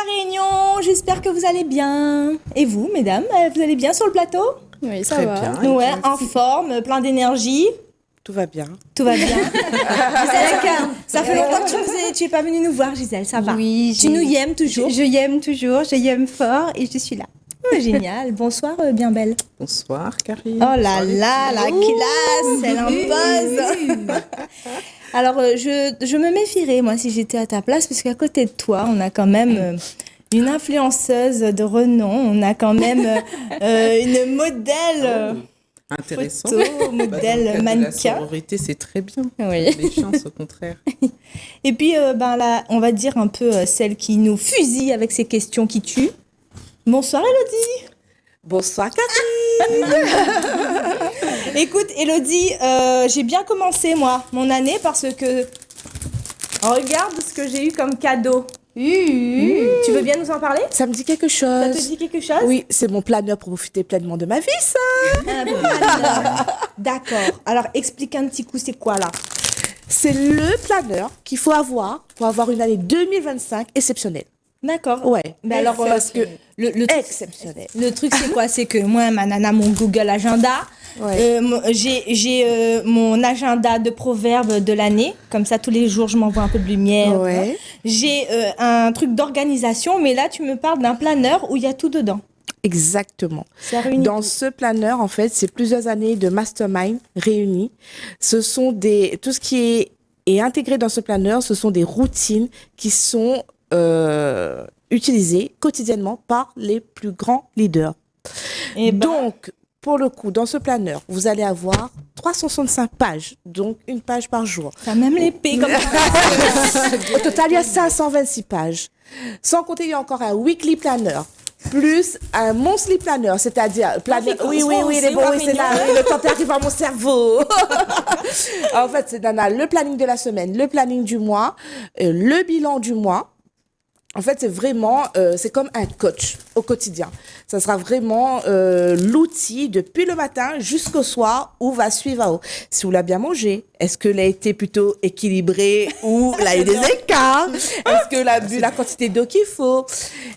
Réunion, j'espère que vous allez bien. Et vous, mesdames, vous allez bien sur le plateau? Oui, ça Très va. bien. Ouais, en forme, plein d'énergie. Tout va bien. Tout va bien. Gisèle, ça fait longtemps que tu n'es pas venue nous voir, Gisèle, ça va. Oui, Tu nous y aimes toujours? Je y aime toujours, je y aime fort et je suis là. Oh, génial. Bonsoir, bien belle. Bonsoir, Karine. Oh là là, la classe, elle impose. Alors, je me méfierais, moi, si j'étais à ta place, parce qu'à côté de toi, on a quand même une influenceuse de renom, on a quand même une modèle Intéressant. photo, modèle Dans le cadre de mannequin. La sororité, c'est très bien. Oui. Les chances, au contraire. Et puis, là, on va dire un peu celle qui nous fusille avec ses questions qui tuent. Bonsoir, Élodie. Bonsoir, Karine. Écoute, Élodie, j'ai bien commencé, moi, mon année, parce que... Regarde ce que j'ai eu comme cadeau. Tu veux bien nous en parler? Ça me dit quelque chose. Ça te dit quelque chose? Oui, c'est mon planeur pour profiter pleinement de ma vie, ça. Un planeur. D'accord. Alors, explique un petit coup, c'est quoi, là? C'est le planeur qu'il faut avoir pour avoir une année 2025 exceptionnelle. D'accord. Ouais. Mais alors, parce que le truc, exceptionnelle. le truc, c'est quoi? C'est que moi, ma nana, mon Google Agenda, Ouais. j'ai mon agenda de proverbes de l'année. Comme ça, tous les jours, je m'envoie un peu de lumière. Ouais. J'ai un truc d'organisation, mais là, tu me parles d'un planeur où il y a tout dedans. Exactement. Ça réunit Dans tout. ce planeur, en fait, c'est plusieurs années de mastermind réunies. Ce sont tout ce qui est intégré dans ce planeur, ce sont des routines qui sont utilisées quotidiennement par les plus grands leaders. Et Donc, pour le coup, dans ce planeur, vous allez avoir 365 pages, donc une page par jour. t'as même l'épée comme ça. Au total, il y a 526 pages. Sans compter, il y a encore un weekly planner, plus un monthly planner, c'est-à-dire planner. Ah, Oui, c'est bon, oui, c'est mignon. là. Oui, le temps arrive à mon cerveau. En fait, c'est le planning de la semaine, le planning du mois, le bilan du mois. En fait, c'est vraiment, c'est comme un coach au quotidien. Ça sera vraiment l'outil depuis le matin jusqu'au soir où va suivre. Si vous l'avez bien mangé, est-ce que l'a été plutôt équilibré ou là il y a des écarts? Est-ce que l'a bu la quantité d'eau qu'il faut?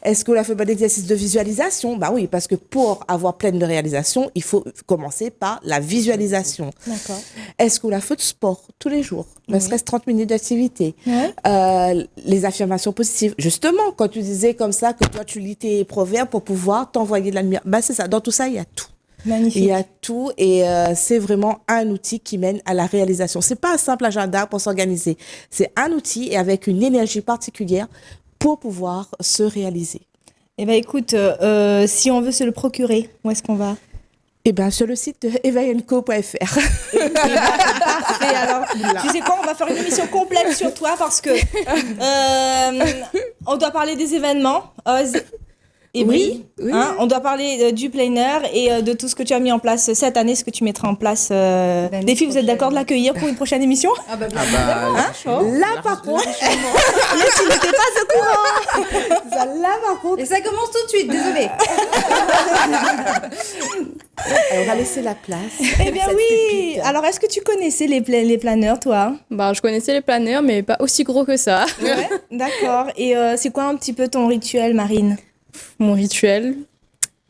Est-ce que l'a fait bon exercice de visualisation? Bah oui, parce que pour avoir plein de réalisations, il faut commencer par la visualisation. D'accord. Est-ce qu'on a fait de sport tous les jours? Ne serait-ce 30 minutes d'activité. Ouais. Les affirmations positives. Justement, quand tu disais comme ça que toi, tu lis tes proverbes pour pouvoir t'envoyer de la lumière. Ben, c'est ça. Dans tout ça, il y a tout. Magnifique. Il y a tout et c'est vraiment un outil qui mène à la réalisation. C'est pas un simple agenda pour s'organiser. C'est un outil et avec une énergie particulière pour pouvoir se réaliser. Eh ben écoute, si on veut se le procurer, où est-ce qu'on va? Eh bien, sur le site de evayenco.fr. Parfait, alors, tu sais quoi, on va faire une émission complète sur toi parce que on doit parler des événements, Oz et Brie. oui. Hein, on doit parler du planner et de tout ce que tu as mis en place cette année, ce que tu mettras en place. Les filles, vous êtes d'accord de l'accueillir pour une prochaine émission? Ah bah, Là, par contre, Là, tu n'étais pas au courant. là, par contre, Et ça commence tout de suite, désolée. on va laisser la place. Eh bien Cette oui. pépite. Alors, est-ce que tu connaissais les planeurs, toi? Bah, je connaissais les planeurs, mais pas aussi gros que ça. Ouais. D'accord. Et c'est quoi un petit peu ton rituel, Marine? Mon rituel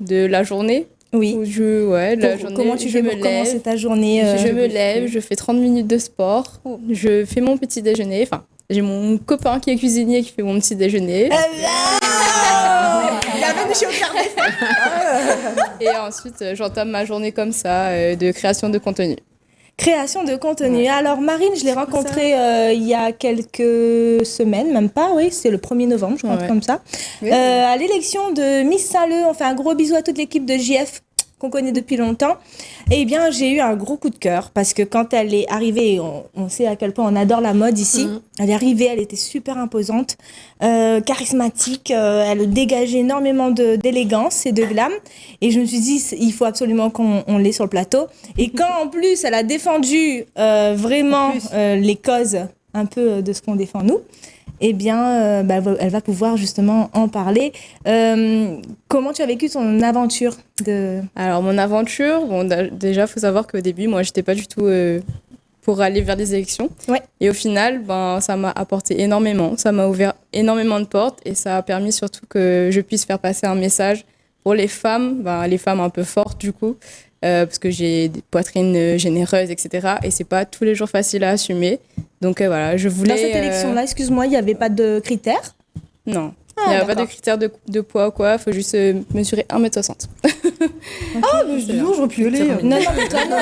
de la journée. Oui. Où de la journée, Comment tu je fais me pour commencer lève. ta journée? Je me lève, je fais 30 minutes de sport, je fais mon petit déjeuner. Enfin, j'ai mon copain qui est cuisinier qui fait mon petit déjeuner. Bienvenue chez Aucun. Et ensuite, j'entame ma journée comme ça, de création de contenu. Création de contenu. Alors Marine, je l'ai rencontrée il y a quelques semaines, même pas, oui, c'est le 1er novembre, je crois, Ouais. comme ça. À l'élection de Miss Saint-Leu, on fait un gros bisou à toute l'équipe de JF qu'on connaît depuis longtemps. Eh bien, j'ai eu un gros coup de cœur parce que quand elle est arrivée, on sait à quel point on adore la mode ici. Elle est arrivée, elle était super imposante, charismatique, elle dégageait énormément d'élégance et de glam. Et je me suis dit, il faut absolument qu'on l'ait sur le plateau. Et quand en plus, elle a défendu vraiment les causes un peu de ce qu'on défend nous, eh bien, elle va pouvoir justement en parler. Comment tu as vécu ton aventure de... Alors, mon aventure, bon, déjà, il faut savoir qu'au début, moi, j'étais pas du tout pour aller vers des élections. Ouais. Et au final, ça m'a apporté énormément. Ça m'a ouvert énormément de portes et ça a permis surtout que je puisse faire passer un message pour les femmes un peu fortes du coup, parce que j'ai des poitrines généreuses, etc. Et c'est pas tous les jours facile à assumer. Donc voilà, je voulais... Dans cette élection-là, excuse-moi, il n'y avait pas de critères? Non. Il n'y a pas de critères de poids ou quoi, il faut juste mesurer 1m60. Ah, mais je dis non, j'aurais pu aller. Non, mais toi, non.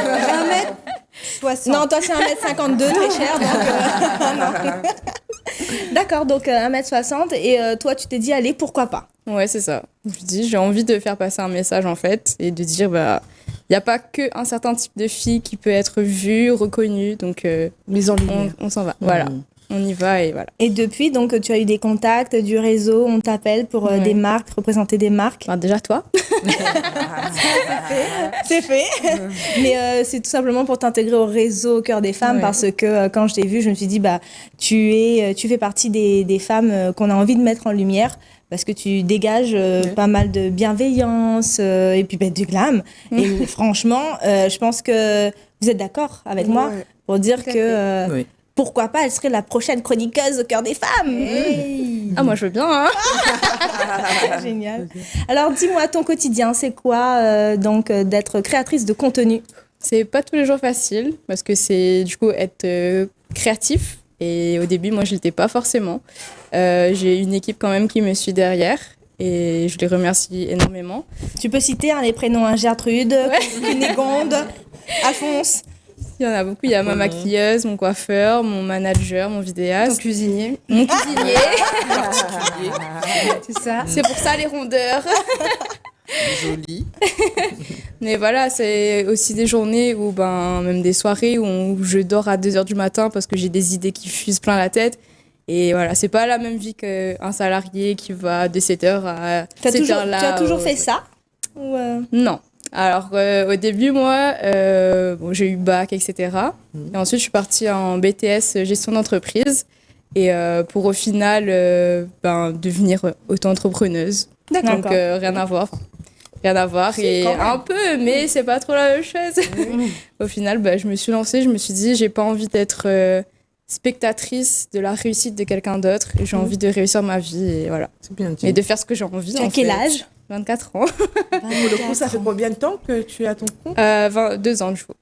1m60. Non, toi, c'est 1m52, très cher. Donc, non. D'accord, donc 1m60. Et toi, tu t'es dit, allez, pourquoi pas? Ouais, c'est ça. Je dis, j'ai envie de faire passer un message, en fait, et de dire, il n'y a pas qu'un certain type de fille qui peut être vue, reconnue, donc Mise en lumière. on s'en va. Voilà, on y va et voilà. Et depuis, donc, tu as eu des contacts, du réseau, on t'appelle pour des marques, représenter des marques. Déjà, toi. C'est fait. Mais c'est tout simplement pour t'intégrer au réseau au cœur des femmes, parce que quand je t'ai vue, je me suis dit, tu fais partie des femmes qu'on a envie de mettre en lumière, parce que tu dégages pas mal de bienveillance et puis du glam. Et franchement, je pense que vous êtes d'accord avec moi pour dire que pourquoi pas, elle serait la prochaine chroniqueuse au cœur des femmes. Ah, moi, je veux bien, hein. Génial. Alors, dis-moi, ton quotidien, c'est quoi donc d'être créatrice de contenu? C'est pas tous les jours facile, parce que c'est du coup être créatif. Et au début, moi, je l'étais pas forcément. J'ai une équipe quand même qui me suit derrière. Et je les remercie énormément. Tu peux citer les prénoms, Gertrude, Cunégonde, Alphonse. Il y en a beaucoup. Il y a ma maquilleuse, mon coiffeur, mon manager, mon vidéaste. Ton cuisinier. Mon cuisinier. C'est ça. C'est pour ça les rondeurs. Joli. Mais voilà, c'est aussi des journées où, même des soirées où je dors à 2h du matin parce que j'ai des idées qui fusent plein la tête. Et voilà, c'est pas la même vie qu'un salarié qui va de 7h à 7h-là. Tu as toujours fait ça ou Non. Alors, au début, moi, j'ai eu bac, etc. Et ensuite, je suis partie en BTS gestion d'entreprise. Et pour au final, devenir auto-entrepreneuse. D'accord. Donc, rien à voir. Rien à voir. Et un peu, mais c'est pas trop la même chose. Au final, je me suis lancée. Je me suis dit, j'ai pas envie d'être spectatrice de la réussite de quelqu'un d'autre. Et j'ai envie de réussir ma vie. Et voilà. C'est bien dit. Et de faire ce que j'ai envie. Tu as quel âge? 24 ans. Pour le coup, ça fait combien de temps que tu as ton compte? 2 ans, du coup.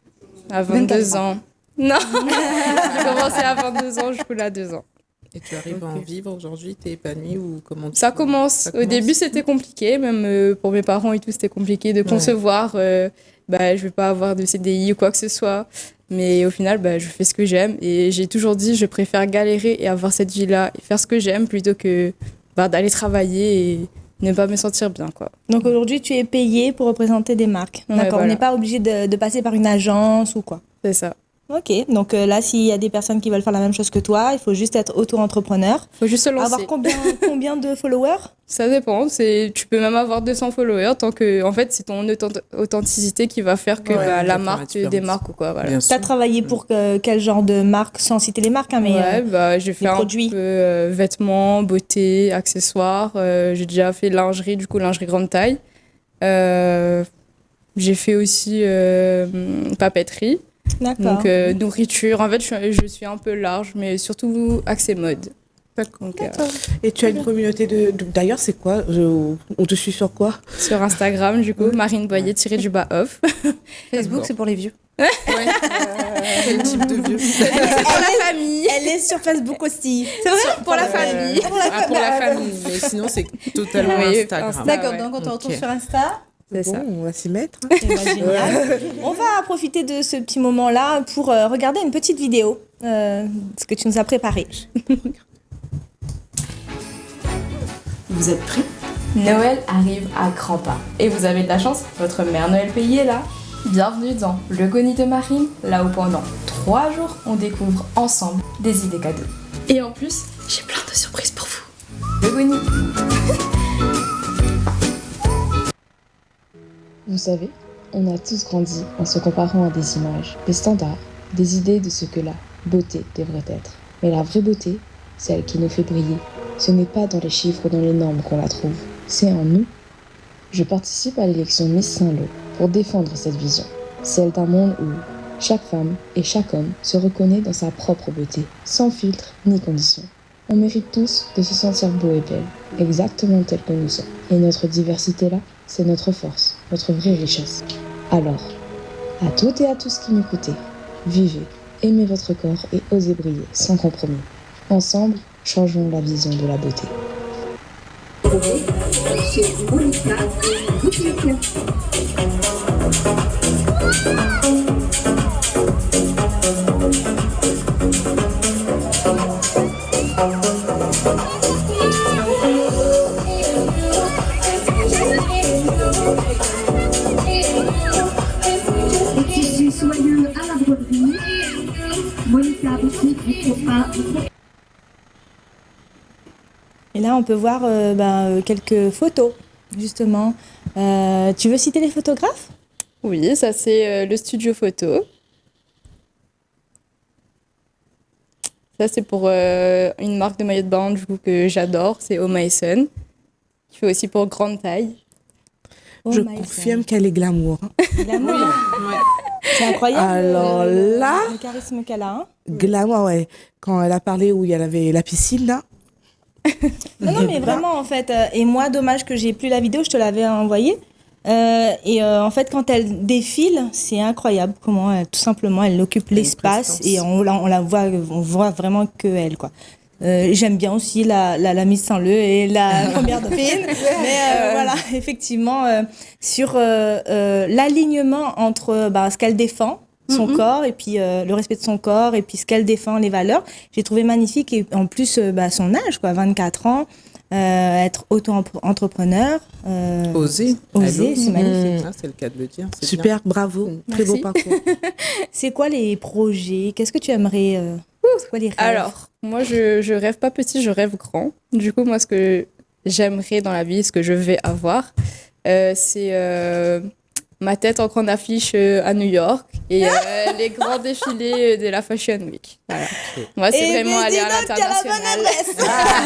À 22 ans. Non. J'ai commencé à 22 ans, du coup, là, 2 ans. Et tu arrives à en vivre aujourd'hui? T'es épanouie ou comment Ça commence. Au début, c'était compliqué. Même pour mes parents et tout, c'était compliqué de concevoir. Je vais pas avoir de CDI ou quoi que ce soit. Mais au final, je fais ce que j'aime. Et j'ai toujours dit, je préfère galérer et avoir cette vie-là et faire ce que j'aime plutôt que d'aller travailler et ne pas me sentir bien, quoi. Donc aujourd'hui, tu es payée pour représenter des marques. Ouais, D'accord, voilà. on n'est pas obligé de passer par une agence ou quoi. C'est ça. Ok, donc là, s'il y a des personnes qui veulent faire la même chose que toi, il faut juste être auto-entrepreneur. Faut juste se lancer. Avoir combien de followers? Ça dépend. Tu peux même avoir 200 followers tant que, en fait, c'est ton authenticité qui va faire que la marque te démarque ou quoi. Voilà. Tu as travaillé pour quel genre de marque, sans citer les marques, mais j'ai fait un produits. peu vêtements, beauté, accessoires. J'ai déjà fait lingerie, du coup, lingerie grande taille. J'ai fait aussi papeterie. D'accord. Donc, nourriture. En fait, je suis un peu large, mais surtout axée mode. D'accord. Et tu as une communauté d'ailleurs, c'est quoi? On te suit sur quoi? Sur Instagram, du coup, Marine Boyer _off. Facebook, c'est pour les vieux. Quel type de vieux? Pour la famille. Elle est sur Facebook aussi. C'est vrai? Pour la famille. Pour la famille. Mais sinon, c'est totalement Oui, Instagram. D'accord, ouais. donc on te retrouve Ok. sur Insta. C'est ça. On va s'y mettre. Génial. On va profiter de ce petit moment-là pour regarder une petite vidéo, ce que tu nous as préparé. Vous êtes prêts? Noël arrive à grands pas. Et vous avez de la chance, votre mère Noël Pays est là. Bienvenue dans Le Goni de Marine, là où pendant 3 jours, on découvre ensemble des idées cadeaux. Et en plus, j'ai plein de surprises pour vous. Le Goni. Vous savez, on a tous grandi en se comparant à des images, des standards, des idées de ce que la beauté devrait être. Mais la vraie beauté, celle qui nous fait briller, ce n'est pas dans les chiffres ou dans les normes qu'on la trouve, c'est en nous. Je participe à l'élection Miss Saint-Lô pour défendre cette vision, celle d'un monde où Chaque femme et chaque homme se reconnaît dans sa propre beauté, sans filtre ni condition. On mérite tous de se sentir beau et belle, exactement tel que nous sommes. Et notre diversité là, c'est notre force, notre vraie richesse. Alors, à toutes et à tous qui m'écoutez, vivez, aimez votre corps et osez briller sans compromis. Ensemble, changeons la vision de la beauté. Soyeux à la broderie, Monica Boutique, Et là, on peut voir quelques photos, justement. Tu veux citer les photographes? Oui, ça c'est le studio photo. Ça c'est pour une marque de maillot de bain du coup, que j'adore, c'est Oh My Son. Qui fait aussi pour grande taille. Je confirme qu'elle est glamour. Glamour. Ouais. C'est incroyable. Alors là, le charisme qu'elle a. Hein. glamour, ouais. Quand elle a parlé où il y avait la piscine, là. Non, mais vraiment, en fait. Et moi, dommage que j'ai plus la vidéo, je te l'avais envoyée. En fait, quand elle défile, c'est incroyable comment, tout simplement, elle occupe l'espace prestance. et on voit vraiment que elle, quoi. J'aime bien aussi la Miss Saint-Leu et la première dauphine. Mais voilà, effectivement, sur l'alignement entre ce qu'elle défend, son corps, et puis le respect de son corps, et puis ce qu'elle défend, les valeurs, j'ai trouvé magnifique. Et en plus, son âge, quoi, 24 ans, être auto-entrepreneur. Oser. C'est magnifique. Ah, c'est le cas de le dire. c'est Super, bravo. Très beau Merci. parcours. C'est quoi les projets? Qu'est-ce que tu aimerais c'est quoi les rêves? Alors, moi je rêve pas petit, je rêve grand. Du coup, moi ce que j'aimerais dans la vie, ce que je vais avoir, c'est ma tête en grande affiche à New York et les grands défilés de la Fashion Week. Voilà. Moi, c'est Eh vraiment bien, aller dis à donc, tu as la bonne l'international.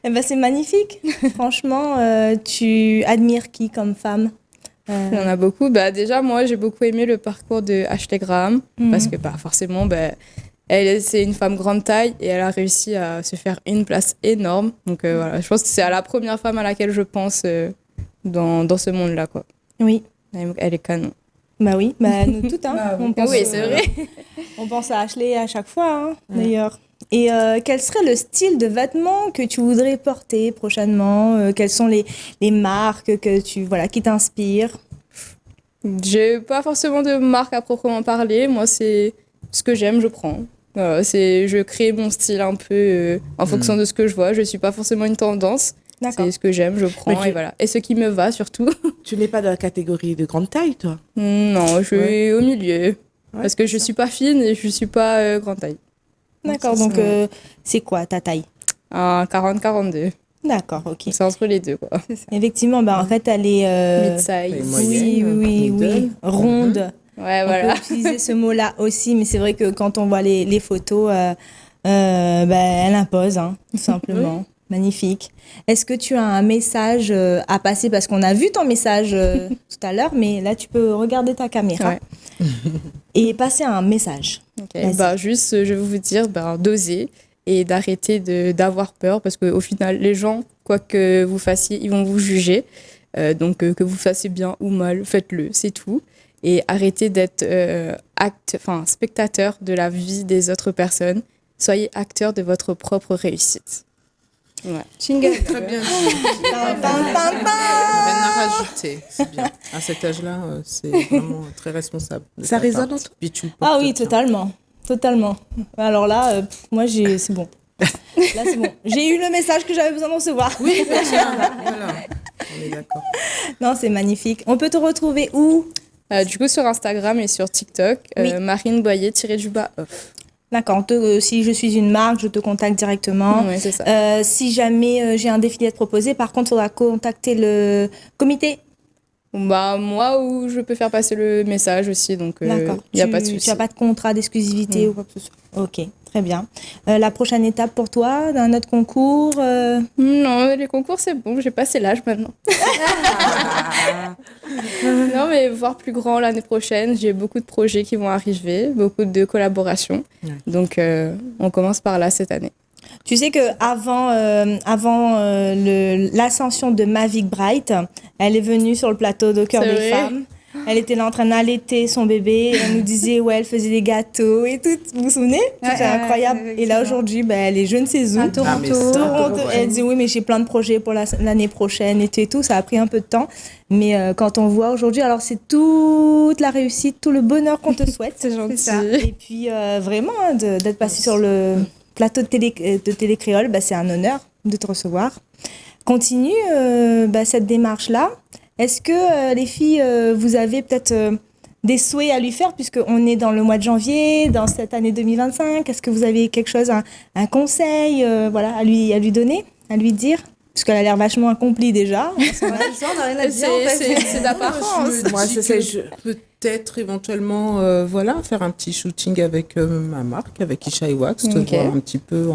Eh ben, c'est magnifique. Franchement, tu admires qui comme femme? Il y en a beaucoup. Déjà, moi, j'ai beaucoup aimé le parcours de Ashley Graham parce que forcément, c'est une femme grande taille et elle a réussi à se faire une place énorme. Donc voilà, je pense que c'est la première femme à laquelle je pense dans ce monde-là, quoi. Oui. Elle est canon. Bah oui, nous toutes, hein. On pense, Oui, c'est vrai. On pense à Ashley à chaque fois, hein, d'ailleurs. Et quel serait le style de vêtements que tu voudrais porter prochainement? Quelles sont les marques qui t'inspirent? J'ai pas forcément de marque à proprement parler. Moi, c'est ce que j'aime, je prends. Voilà, je crée mon style un peu en fonction de ce que je vois. Je suis pas forcément une tendance. D'accord. C'est ce que j'aime, je prends et voilà. Et ce qui me va surtout. Tu n'es pas de la catégorie de grande taille, toi? Non, je suis au milieu. Parce que je suis pas fine et je suis pas grande taille. D'accord, donc c'est quoi ta taille? Un 40-42. D'accord, ok. C'est entre les deux, quoi. Effectivement, en fait, elle est... Mid-size. Oui, ronde. Ouais, On voilà. peut utiliser ce mot-là aussi, mais c'est vrai que quand on voit les photos, elle impose, hein, tout simplement. Magnifique. Est-ce que tu as un message à passer? Parce qu'on a vu ton message tout à l'heure, mais là, tu peux regarder ta caméra et passer un message. Ok. Juste, je vais vous dire d'oser et d'arrêter d'avoir peur parce qu'au final, les gens, quoi que vous fassiez, ils vont vous juger. Donc, que vous fassiez bien ou mal, faites-le, c'est tout. Et arrêtez d'être spectateur de la vie des autres personnes. Soyez acteur de votre propre réussite. Ouais. Jingle. Très bien dit. Rien à rajouter. C'est bien. À cet âge-là, c'est vraiment très responsable. Ça résonne en toi? Puis tu le Ah portes oui, bien. totalement. Alors là, moi, c'est bon. Là, c'est bon. J'ai eu le message que j'avais besoin de recevoir. Oui, tiens, voilà. On est d'accord. Non, c'est magnifique. On peut te retrouver où? Du coup, sur Instagram et sur TikTok, Marine Boyer-off. D'accord. Si je suis une marque, je te contacte directement. Oui, c'est ça. Si jamais j'ai un défilé à te proposer, par contre, il faudra contacter le comité. Moi, ou je peux faire passer le message aussi, donc il n'y a pas de souci. Tu n'as pas de contrat d'exclusivité ou quoi que ce soit? Ok, Très bien. La prochaine étape pour toi, d'un autre concours Non, les concours, c'est bon, j'ai passé l'âge maintenant. Non, mais voir plus grand l'année prochaine, j'ai beaucoup de projets qui vont arriver, beaucoup de collaborations. Ouais. Donc, on commence par là cette année. Tu sais que avant l'ascension de Mavic Bright, elle est venue sur le plateau de Cœur C'est des vrai. femmes. Elle était là en train d'allaiter son bébé. Et elle nous disait, ouais, elle faisait des gâteaux et tout. Vous vous souvenez? C'était incroyable. Et là, aujourd'hui, elle est je ne sais où. À Toronto. mais ça, Toronto. ouais. Elle dit, oui, mais j'ai plein de projets pour l'année prochaine et tout. Ça a pris un peu de temps. Mais quand on voit aujourd'hui, alors c'est toute la réussite, tout le bonheur qu'on te souhaite. C'est gentil. ça. Et puis, vraiment, hein, d'être passé sur le plateau de Télé Créole, c'est un honneur de te recevoir. Continue cette démarche-là. Est-ce que les filles, vous avez peut-être des souhaits à lui faire, puisqu'on est dans le mois de janvier, dans cette année 2025? Est-ce que vous avez quelque chose, un conseil à lui donner, à lui dire? Parce qu'elle a l'air vachement accomplie déjà. On n'a rien à dire, en fait. C'est d'apparence. Moi, peut-être éventuellement faire un petit shooting avec ma marque, avec Ishaï Wax, te Ok. voir un petit peu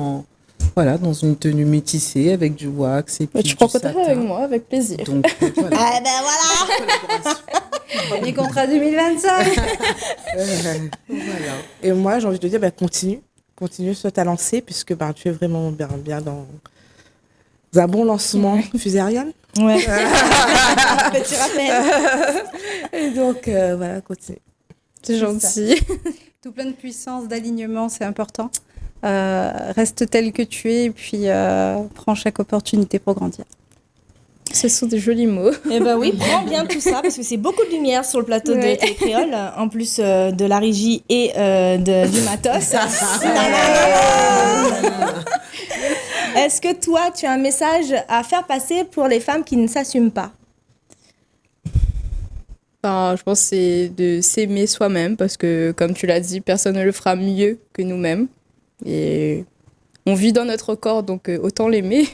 dans une tenue métissée avec du wax et puis Tu prends du contact satin. avec moi, avec plaisir. Donc voilà. Ah ben voilà. Premier contrat 2025. Voilà. Et moi, j'ai envie de te dire, continue sur ta lancée, puisque tu es vraiment bien dans un bon lancement. Fusée Ariane. Ouais. Petit rappel. Et donc, continue. C'est gentil. Tout plein de puissance, d'alignement, c'est important. Reste tel que tu es et puis prends chaque opportunité pour grandir. Ce sont des jolis mots. Eh ben oui, prends bien tout ça, parce que c'est beaucoup de lumière sur le plateau de Télé Créole, en plus de la régie et du matos. Est-ce que toi, tu as un message à faire passer pour les femmes qui ne s'assument pas? Je pense que c'est de s'aimer soi-même, parce que, comme tu l'as dit, personne ne le fera mieux que nous-mêmes. Et on vit dans notre corps, donc autant l'aimer.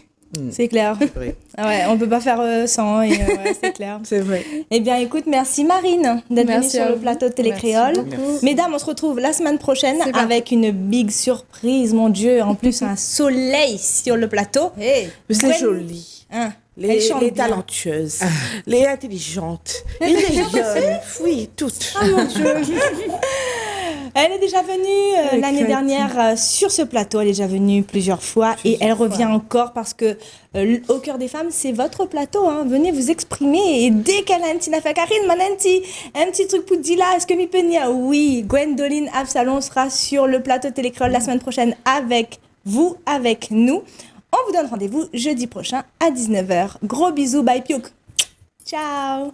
C'est clair. C'est vrai. Ah ouais, on peut pas faire sans, et c'est clair. C'est vrai. Eh bien, écoute, merci Marine d'être venue Merci sur à le vous. plateau de Télé Créole. Mesdames, on se retrouve la semaine prochaine C'est parti. avec une big surprise, mon Dieu. En plus, un soleil sur le plateau. Mais c'est Gwen- joli. Hein, elle Les chante bien. talentueuses, les intelligentes, les jeunes, oui, toutes. Oh mon Dieu. Elle est déjà venue Elle est l'année créative. dernière sur ce plateau. Elle est déjà venue plusieurs fois et elle revient encore parce que Au Cœur des Femmes, c'est votre plateau. Hein. Venez vous exprimer. Et dès qu'elle a un petit affaire, Karine, un petit truc pour dire là, est-ce que mi peut dire oui, Gwendoline Absalon sera sur le plateau Télé Créole la semaine prochaine avec vous, avec nous. On vous donne rendez-vous jeudi prochain à 19h. Gros bisous, bye Piouk. Ciao.